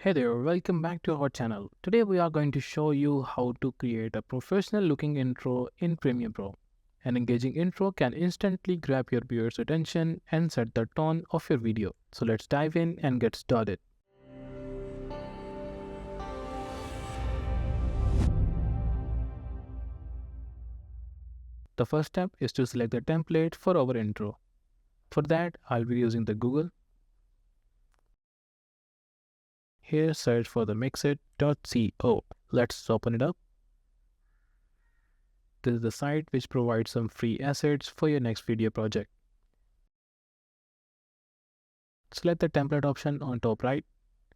Hey there, welcome back to our channel. Today we are going to show you how to create a professional looking intro in Premiere Pro. An engaging intro can instantly grab your viewers' attention and set the tone of your video. So let's dive in and get started. The first step is to select the template for our intro. For that, I'll be using the Google. Here, search for the mixit.co. Let's open it up. This is the site which provides some free assets for your next video project. Select the template option on top right,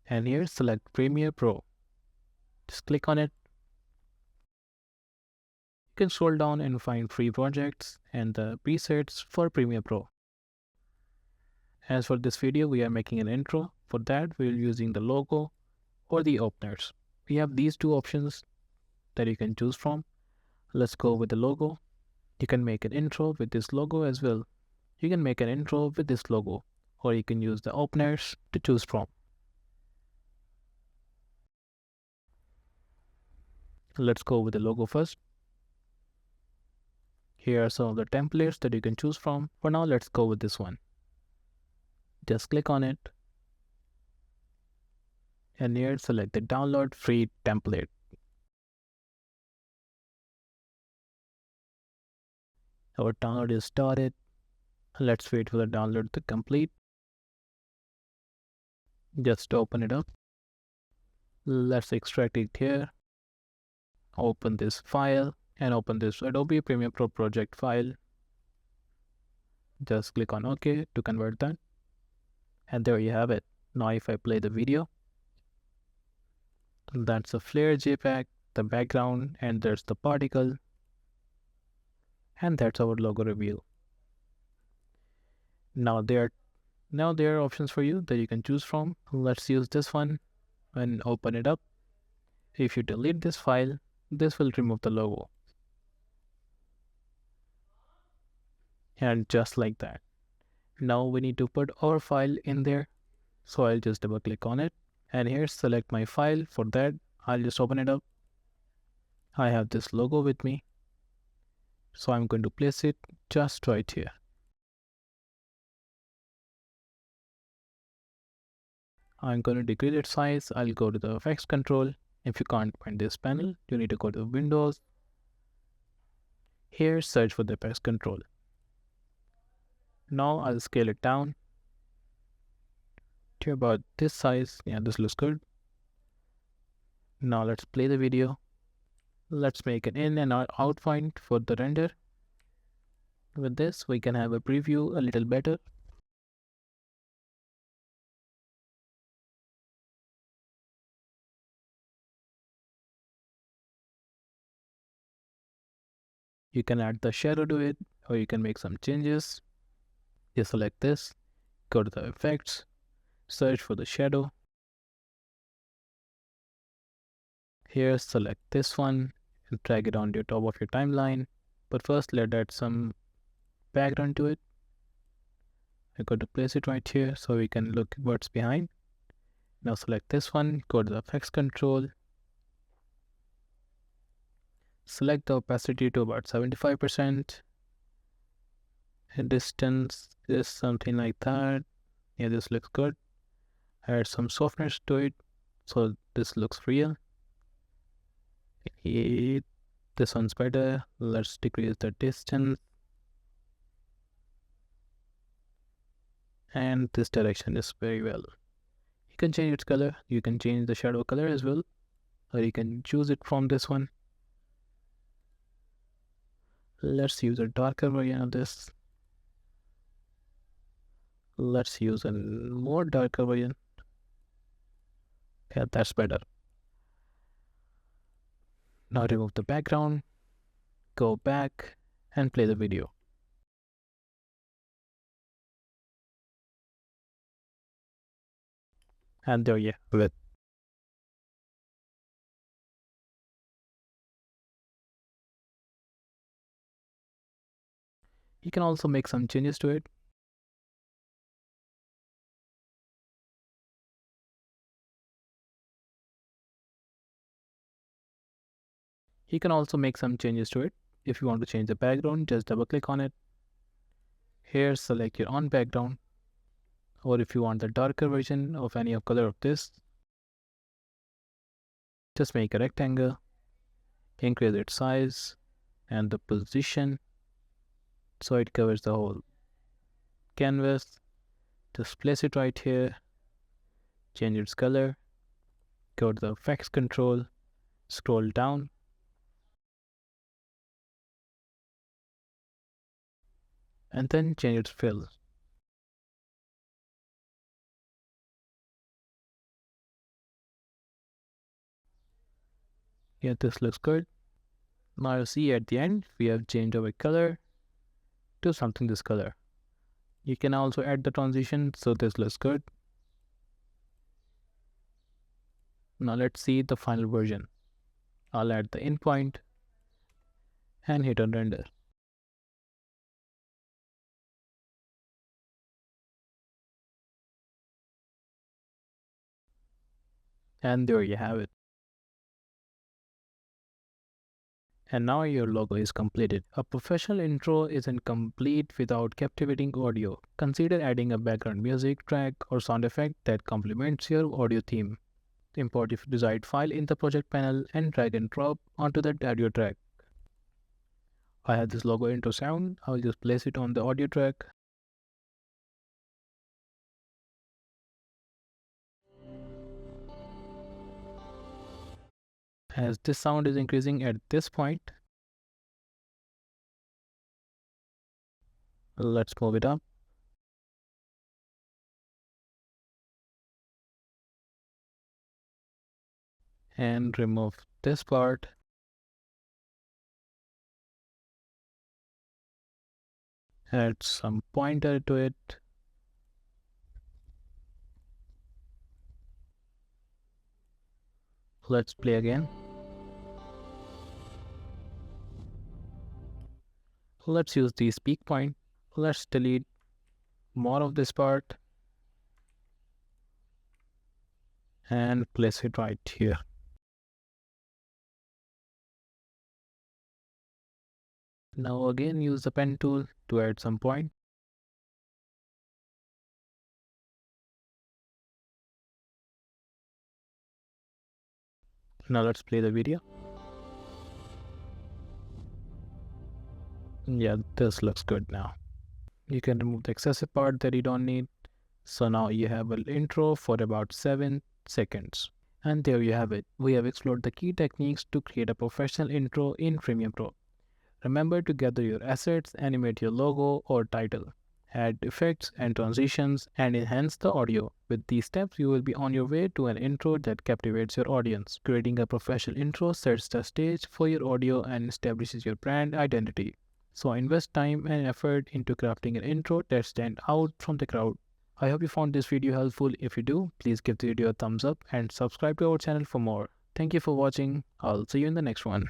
and here select Premiere Pro. Just click on it. You can scroll down and find free projects and the presets for Premiere Pro. As for this video, we are making an intro. For that, we're using the logo or the openers. We have these two options that you can choose from. Let's go with the logo. You can make an intro with this logo as well. You can make an intro with this logo, or you can use the openers to choose from. Let's go with the logo first. Here are some of the templates that you can choose from. For now, let's go with this one. Just click on it. And here select the download free template. Our download is started. Let's wait for the download to complete. Just open it up. Let's extract it here. Open this file and open this Adobe Premiere Pro project file. Just click on OK to convert that. And there you have it. Now if I play the video, that's a flare JPEG, the background, and there's the particle. And that's our logo reveal. Now there are options for you that you can choose from. Let's use this one and open it up. If you delete this file, this will remove the logo. And just like that. Now we need to put our file in there. So I'll just double click on it. And here select my file. For that, I'll just open it up. I have this logo with me. So I'm going to place it just right here. I'm going to decrease its size. I'll go to the effects control. If you can't find this panel, you need to go to Windows. Here, search for the effects control. Now I'll scale it down to about this size. Yeah, this looks good. Now let's play the video. Let's make an in and out point for the render. With this, we can have a preview a little better. You can add the shadow to it, or you can make some changes. You select this, go to the effects, search for the shadow. Here, select this one and drag it on the top of your timeline. But first, let's add some background to it. I'm going to place it right here so we can look what's behind. Now select this one, go to the effects control. Select the opacity to about 75%. And distance is something like that. Yeah, this looks good. Add some softness to it so this looks real. This one's better. Let's decrease the distance. And this direction is very well. You can change its color. You can change the shadow color as well. Or you can choose it from this one. Let's use a darker version of this. Let's use a more darker version. Yeah, that's better. Now remove the background, go back and play the video. And there you have it. You can also make some changes to it. You can also make some changes to it. If you want to change the background, just double click on it. Here, select your own background. Or if you want the darker version of any of color of this, just make a rectangle, increase its size and the position so it covers the whole canvas. Just place it right here, change its color, go to the effects control, scroll down, and then change its fill. Yeah, this looks good. Now you see at the end, we have changed our color to something this color. You can also add the transition, so this looks good. Now let's see the final version. I'll add the endpoint and hit on render. And there you have it. And now your logo is completed. A professional intro isn't complete without captivating audio. Consider adding a background music track or sound effect that complements your audio theme. Import your desired file in the project panel and drag and drop onto the audio track. I have this logo intro sound. I'll just place it on the audio track. As this sound is increasing at this point, let's move it up. And remove this part. Add some pointer to it. Let's play again. Let's use the speak point. Let's delete more of this part and place it right here. Now again use the pen tool to add some point. Now let's play the video. Yeah, this looks good now. You can remove the excessive part that you don't need. So now you have an intro for about 7 seconds. And there you have it. We have explored the key techniques to create a professional intro in Premiere Pro. Remember to gather your assets, animate your logo or title, add effects and transitions, and enhance the audio. With these steps, you will be on your way to an intro that captivates your audience. Creating a professional intro sets the stage for your audio and establishes your brand identity. So invest time and effort into crafting an intro that stands out from the crowd. I hope you found this video helpful. If you do, please give the video a thumbs up and subscribe to our channel for more. Thank you for watching. I'll see you in the next one.